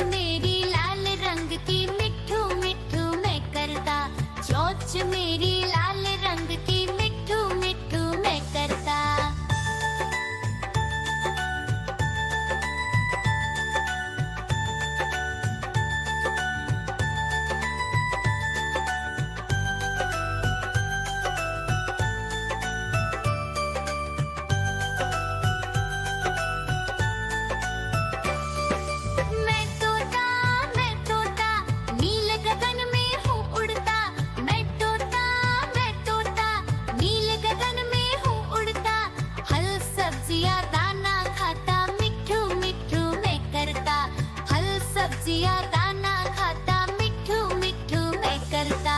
मेरी लाल रंग की मिट्ठू मिट्ठू मैं करता, चोंच मेरी लाल रंग की मिट्ठू मिट्ठू मैं करता। सब्जियां दाना खाता, मिट्ठू मिट्ठू मैं करता।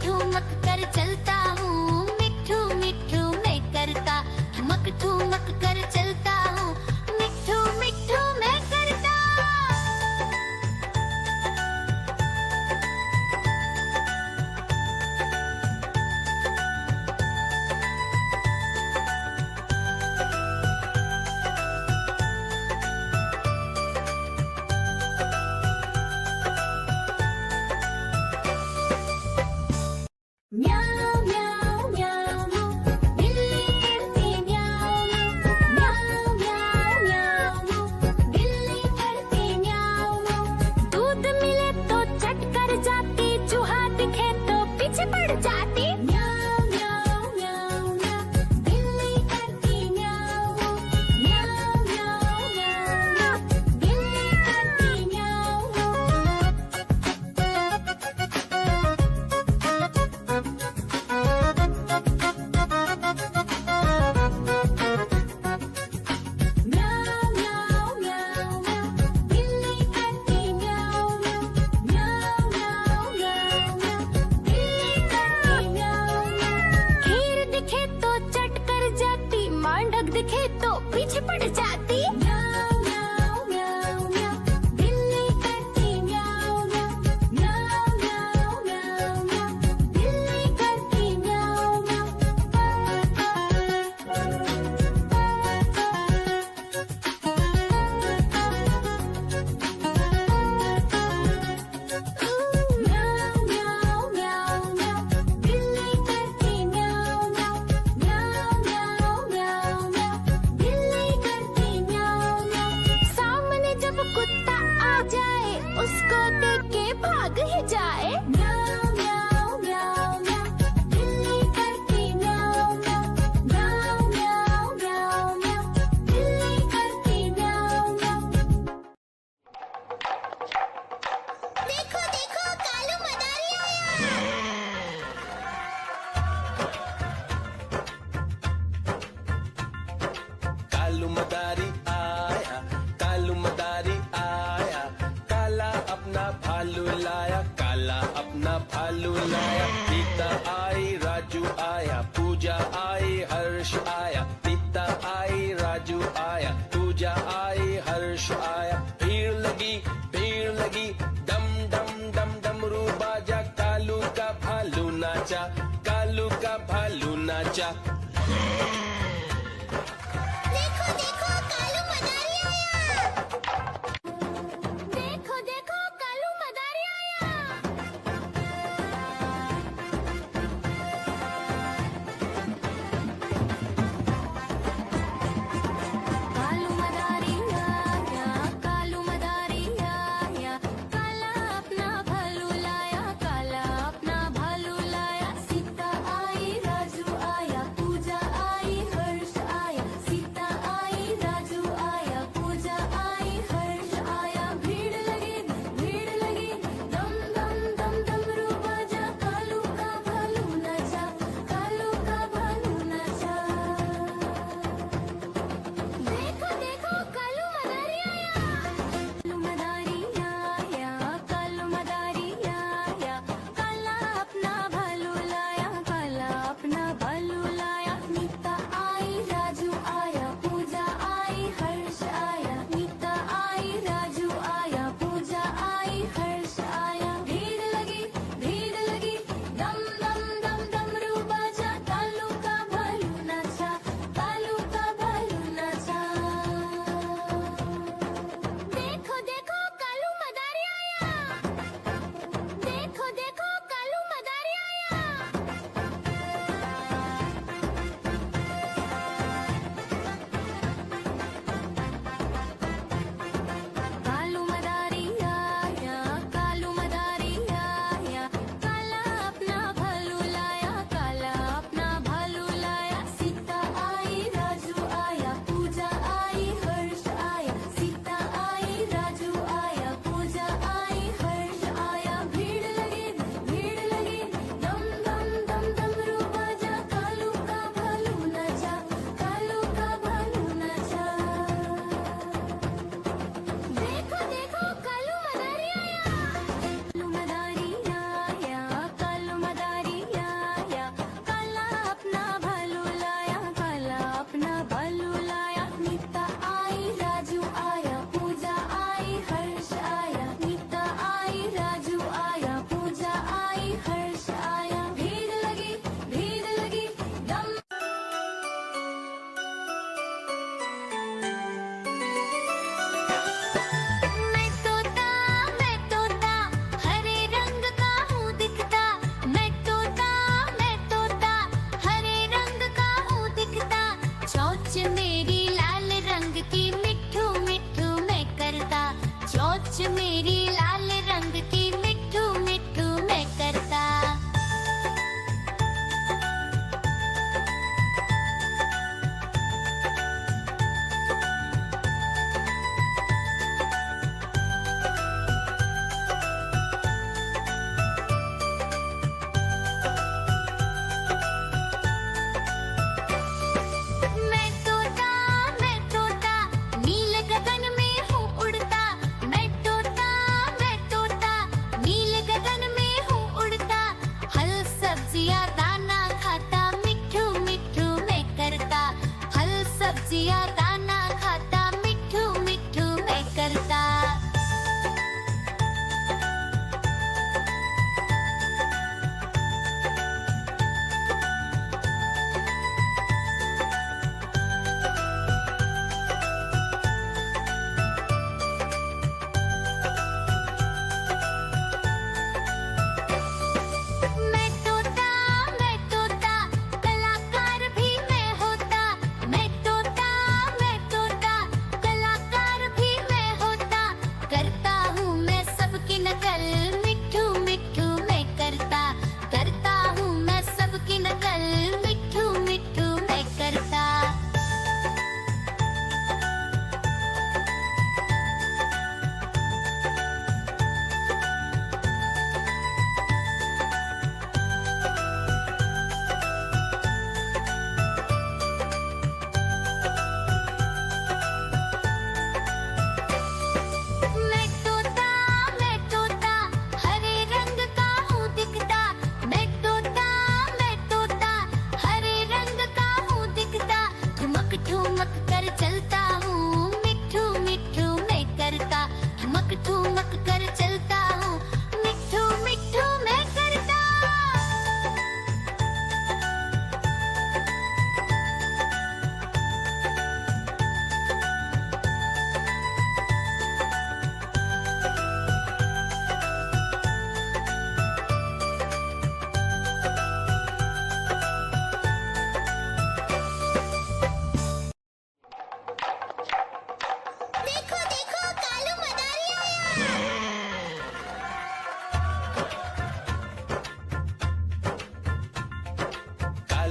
ठुमक कर चलता हूँ, मिट्ठू मिट्ठू मैं करता। ठुमक कर चलता हूँ, मिट्ठू मिट्ठू मैं करता। म्याऊ म्याऊ म्याऊ बिल्ली करती म्याऊ म्याऊ म्याऊ म्याऊ बिल्ली करती म्याऊ। दूध मिले तो चट कर जाती, चूहा दिखे तो पीछे पड़ जाती। म्याऊ म्याऊ म्याऊ म्याऊ बिल्ली करती म्याऊ म्याऊ म्याऊ म्याऊ बिल्ली करती म्याऊ। दिखे तो पीछे पड़ जाती। म्याऊ म्याऊ म्याऊ म्याऊ बिल्ली करती म्याऊ म्याऊ म्याऊ म्याऊ म्याऊ म्याऊ बिल्ली करती म्याऊ म्याऊ म्याऊ म्याऊ म्याऊ बिल्ली करती म्याऊ म्याऊ म्याऊ म्याऊ म्याऊ बिल्ली करती म्याऊ म्याऊ। सामने जब कुत्ता आ जाए, उसको देख के भाग ही जाए। म्याऊ म्याऊ म्याऊ म्याऊ बिल्ली करती म्याऊ म्याऊ म्याऊ म्याऊ म्याऊ म्याऊ बिल्ली करती म्याऊ म्याऊ। देखो देखो कालू मदारी आया। कालू मदारी आया, कालू मदारी आया, काला अपना भालू लाया, काला अपना भालू लाया। सीता आई, राजू आया, पूजा आई, हर्ष आया। सीता आई, राजू आया, पूजा आई, हर्ष आया। भीड़ लगी डम डम डम डमरू बाजा, कालू का भालू नाचा, कालू का भालू नाचा। देखो देखो कालू मदारी आया। देखो देखो कालू मदारी आया।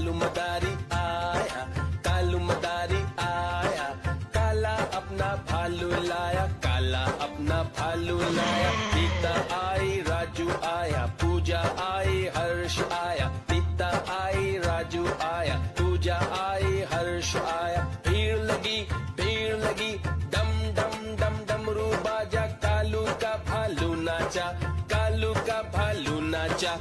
कालू मदारी आया, कालू मदारी आया, काला अपना भालू लाया, काला अपना भालू लाया। सीता आई, राजू आया, पूजा आई, हर्ष आया, सीता आई, राजू आया, पूजा आई, हर्ष आया। भीड़ लगी, डम डम डम डमरू बाजा, कालू का भालू नाचा, कालू का भालू नाचा।